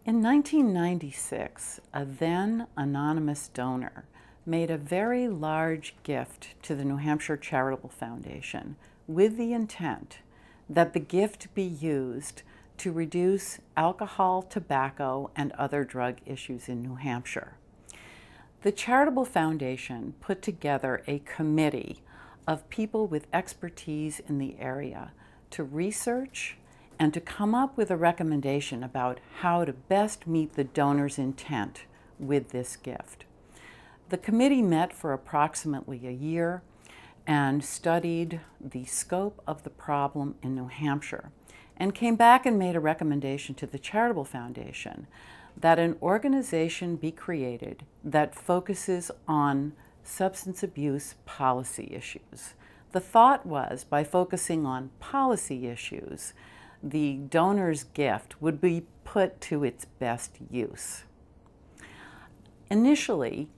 In 1996, a then anonymous donor made a very large gift to the New Hampshire Charitable Foundation with the intent that the gift be used to reduce alcohol, tobacco, and other drug issues in New Hampshire. The Charitable Foundation put together a committee of people with expertise in the area to research and to come up with a recommendation about how to best meet the donor's intent with this gift. The committee met for approximately a year and studied the scope of the problem in New Hampshire and came back and made a recommendation to the Charitable Foundation that an organization be created that focuses on substance abuse policy issues. The thought was, by focusing on policy issues, the donor's gift would be put to its best use. Initially,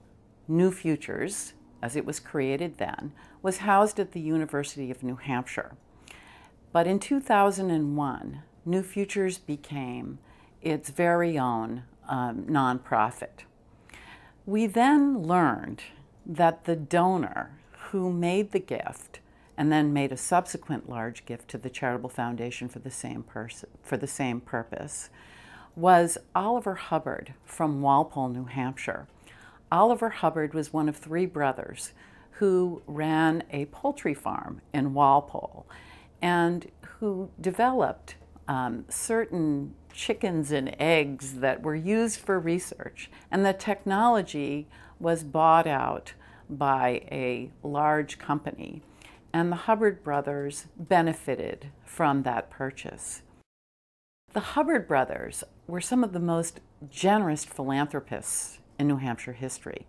New Futures, as it was created then, was housed at the University of New Hampshire. But in 2001, New Futures became its very own nonprofit. We then learned that the donor who made the gift and then made a subsequent large gift to the Charitable Foundation for the same purpose, was Oliver Hubbard from Walpole, New Hampshire. Oliver Hubbard was one of three brothers who ran a poultry farm in Walpole and who developed certain chickens and eggs that were used for research, and the technology was bought out by a large company. And the Hubbard brothers benefited from that purchase. The Hubbard brothers were some of the most generous philanthropists in New Hampshire history.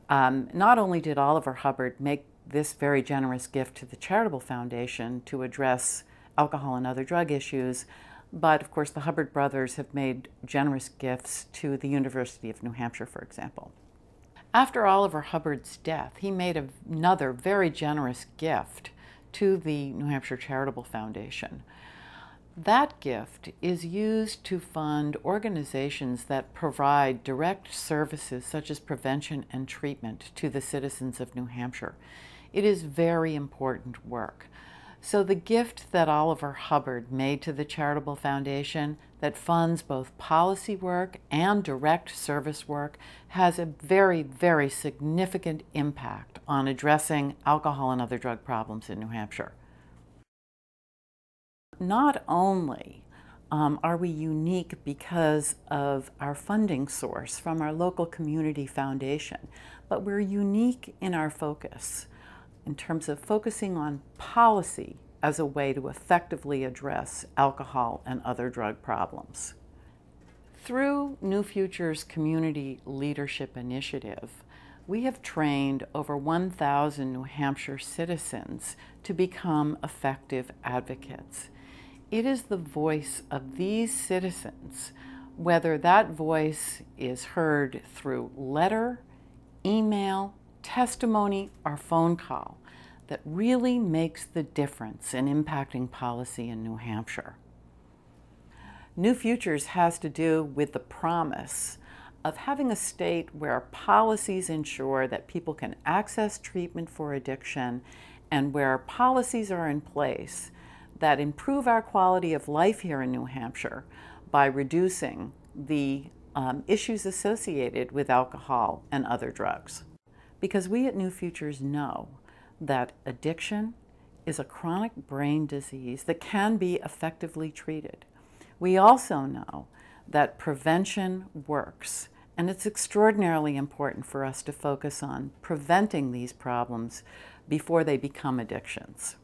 Not only did Oliver Hubbard make this very generous gift to the Charitable Foundation to address alcohol and other drug issues, but of course the Hubbard brothers have made generous gifts to the University of New Hampshire, for example. After Oliver Hubbard's death, he made another very generous gift to the New Hampshire Charitable Foundation. That gift is used to fund organizations that provide direct services such as prevention and treatment to the citizens of New Hampshire. It is very important work. So the gift that Oliver Hubbard made to the Charitable Foundation that funds both policy work and direct service work has a very, very significant impact on addressing alcohol and other drug problems in New Hampshire. Not only are we unique because of our funding source from our local community foundation, but we're unique in our focus in terms of focusing on policy as a way to effectively address alcohol and other drug problems. Through New Futures Community Leadership Initiative, we have trained over 1,000 New Hampshire citizens to become effective advocates. It is the voice of these citizens, whether that voice is heard through letter, email, testimony, or phone call, that really makes the difference in impacting policy in New Hampshire. New Futures has to do with the promise of having a state where policies ensure that people can access treatment for addiction and where policies are in place that improve our quality of life here in New Hampshire by reducing the issues associated with alcohol and other drugs. Because we at New Futures know that addiction is a chronic brain disease that can be effectively treated. We also know that prevention works, and it's extraordinarily important for us to focus on preventing these problems before they become addictions.